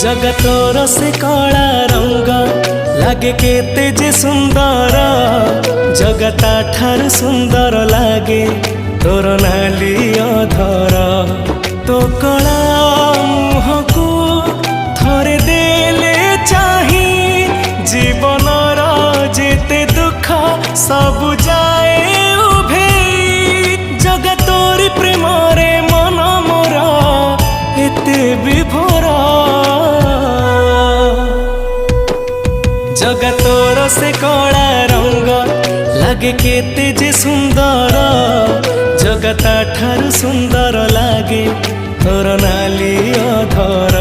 जगतोर से कला रंग लागे केते जे सुंदर, जगता ठार सुंदर लागे तोर नाली अधर। तो कला मुह को थरे देले चाही, जीवनर जेते दुख सब जाए उभेई। जगतोरी प्रेम रे मन मोर एते विभोर, जगतोर से कला रंग लागे केते जे सुंदर, जगता ठारू सुंदर लागे तोर नाली अधर।